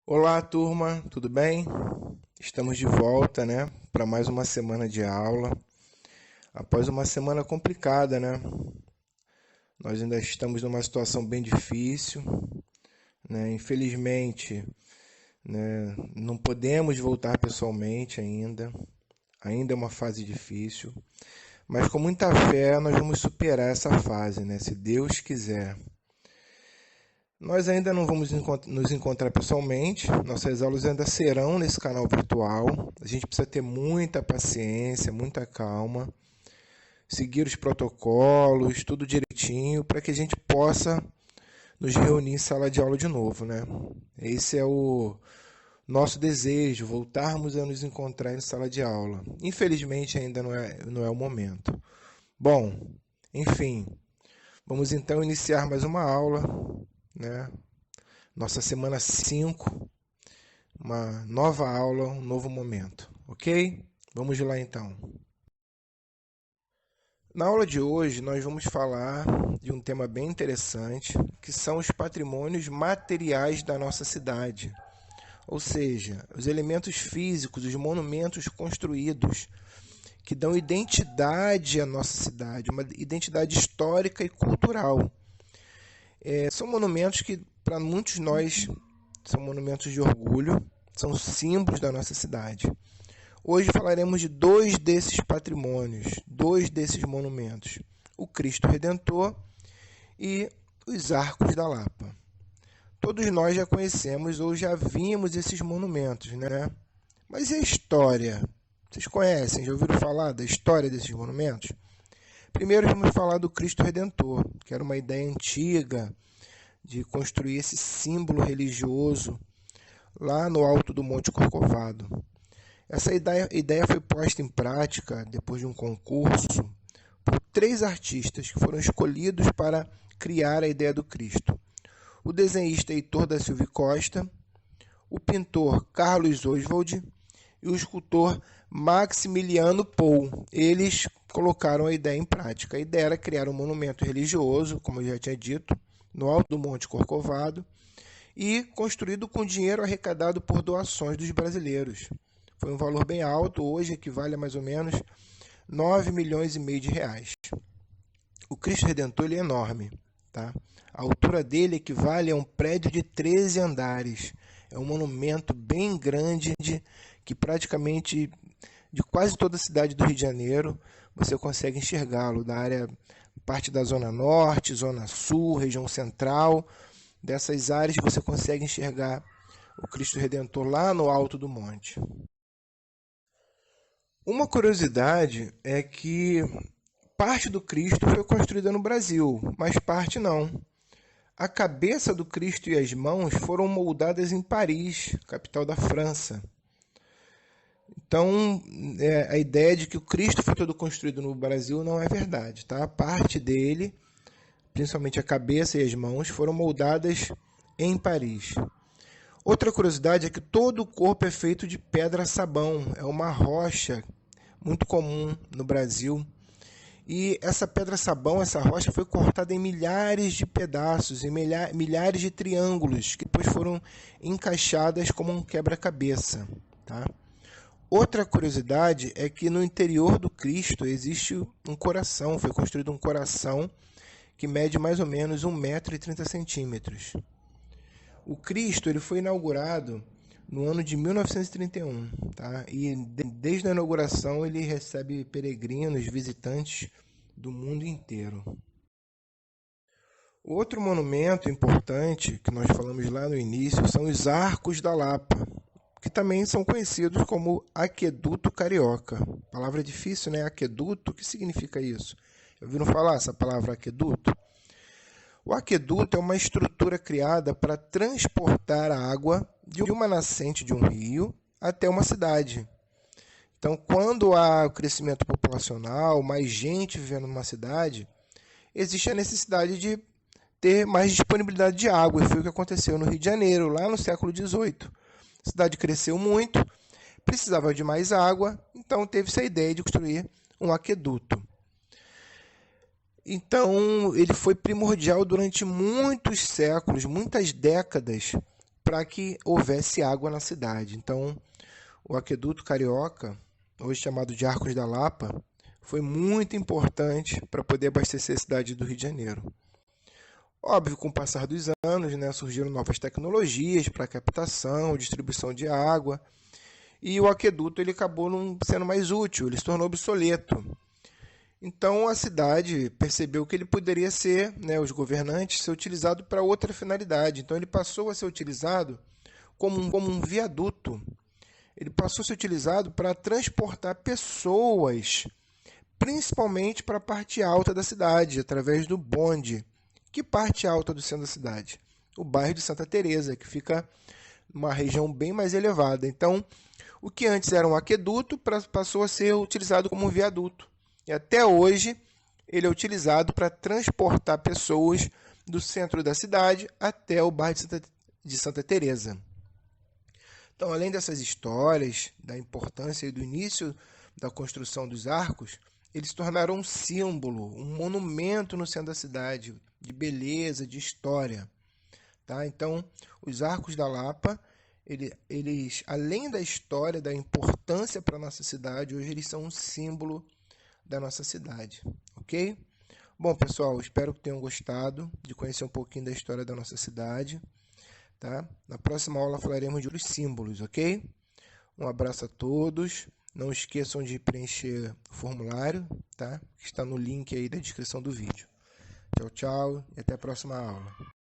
Olá, turma, tudo bem? Estamos de volta, né, para mais uma semana de aula. Após uma semana complicada, né? Nós ainda estamos numa situação bem difícil, né? Infelizmente, né, não podemos voltar pessoalmente ainda. Ainda é uma fase difícil, mas com muita fé nós vamos superar essa fase, né? Se Deus quiser. Nós ainda não vamos nos encontrar pessoalmente, nossas aulas ainda serão nesse canal virtual. A gente precisa ter muita paciência, muita calma, seguir os protocolos, tudo direitinho, para que a gente possa nos reunir em sala de aula de novo, né? Esse é o nosso desejo, voltarmos a nos encontrar em sala de aula. Infelizmente ainda não é o momento. Bom, enfim, vamos então iniciar mais uma aula, né? Nossa semana 5, uma nova aula, um novo momento, ok? Vamos lá então. Na aula de hoje, nós vamos falar de um tema bem interessante, que são os patrimônios materiais da nossa cidade. Ou seja, os elementos físicos, os monumentos construídos, que dão identidade à nossa cidade, uma identidade histórica e cultural. São monumentos que, para muitos de nós, são monumentos de orgulho, são símbolos da nossa cidade. Hoje falaremos de dois desses patrimônios, dois desses monumentos: o Cristo Redentor e os Arcos da Lapa. Todos nós já conhecemos ou já vimos esses monumentos, né? Mas e a história? Vocês conhecem, já ouviram falar da história desses monumentos? Primeiro vamos falar do Cristo Redentor, que era uma ideia antiga de construir esse símbolo religioso lá no alto do Monte Corcovado. Essa ideia foi posta em prática depois de um concurso por 3 artistas que foram escolhidos para criar a ideia do Cristo: o desenhista Heitor da Silva Costa, o pintor Carlos Oswald e o escultor Maximiliano Pou. Eles colocaram a ideia em prática. A ideia era criar um monumento religioso, como eu já tinha dito, no alto do Monte Corcovado, e construído com dinheiro arrecadado por doações dos brasileiros. Foi um valor bem alto, hoje equivale a mais ou menos 9 milhões e meio de reais. O Cristo Redentor ele é enorme, tá? A altura dele equivale a um prédio de 13 andares. É um monumento bem grande que praticamente de quase toda a cidade do Rio de Janeiro você consegue enxergá-lo, da área, parte da Zona Norte, Zona Sul, região central. Dessas áreas você consegue enxergar o Cristo Redentor lá no alto do monte. Uma curiosidade é que parte do Cristo foi construída no Brasil, mas parte não. A cabeça do Cristo e as mãos foram moldadas em Paris, capital da França. Então, a ideia de que o Cristo foi todo construído no Brasil não é verdade, tá? Parte dele, principalmente a cabeça e as mãos, foram moldadas em Paris. Outra curiosidade é que todo o corpo é feito de pedra-sabão, é uma rocha muito comum no Brasil. E essa pedra-sabão, essa rocha, foi cortada em milhares de pedaços, em milhares de triângulos, que depois foram encaixadas como um quebra-cabeça, tá? Outra curiosidade é que no interior do Cristo existe um coração, foi construído um coração que mede mais ou menos 1,30 m. O Cristo ele foi inaugurado no ano de 1931, tá? E desde a inauguração ele recebe peregrinos, visitantes do mundo inteiro. Outro monumento importante que nós falamos lá no início são os Arcos da Lapa, que também são conhecidos como Aqueduto Carioca. Palavra difícil, né? Aqueduto, o que significa isso? Ouviram falar essa palavra aqueduto? O aqueduto é uma estrutura criada para transportar a água de uma nascente de um rio até uma cidade. Então, quando há o crescimento populacional, mais gente vivendo numa cidade, existe a necessidade de ter mais disponibilidade de água. E foi o que aconteceu no Rio de Janeiro, lá no século XVIII. A cidade cresceu muito, precisava de mais água, então teve-se a ideia de construir um aqueduto. Então, ele foi primordial durante muitos séculos, muitas décadas, para que houvesse água na cidade. Então, o aqueduto carioca, hoje chamado de Arcos da Lapa, foi muito importante para poder abastecer a cidade do Rio de Janeiro. Óbvio, com o passar dos anos, né, surgiram novas tecnologias para captação, distribuição de água, e o aqueduto ele acabou não sendo mais útil, ele se tornou obsoleto. Então a cidade percebeu que ele poderia ser, né, os governantes, ser utilizado para outra finalidade. Então ele passou a ser utilizado como um viaduto. Ele passou a ser utilizado para transportar pessoas, principalmente para a parte alta da cidade, através do bonde. Que parte alta do centro da cidade? O bairro de Santa Teresa, que fica numa região bem mais elevada. Então, o que antes era um aqueduto passou a ser utilizado como um viaduto. E até hoje ele é utilizado para transportar pessoas do centro da cidade até o bairro de Santa Teresa. Então, além dessas histórias, da importância e do início da construção dos arcos, eles se tornaram um símbolo, um monumento no centro da cidade, de beleza, de história. Tá? Então, os Arcos da Lapa, eles, além da história, da importância para a nossa cidade, hoje eles são um símbolo da nossa cidade, ok? Bom, pessoal, espero que tenham gostado de conhecer um pouquinho da história da nossa cidade. Tá? Na próxima aula falaremos de outros símbolos, ok? Um abraço a todos. Não esqueçam de preencher o formulário, tá? Que está no link aí da descrição do vídeo. Tchau, tchau e até a próxima aula.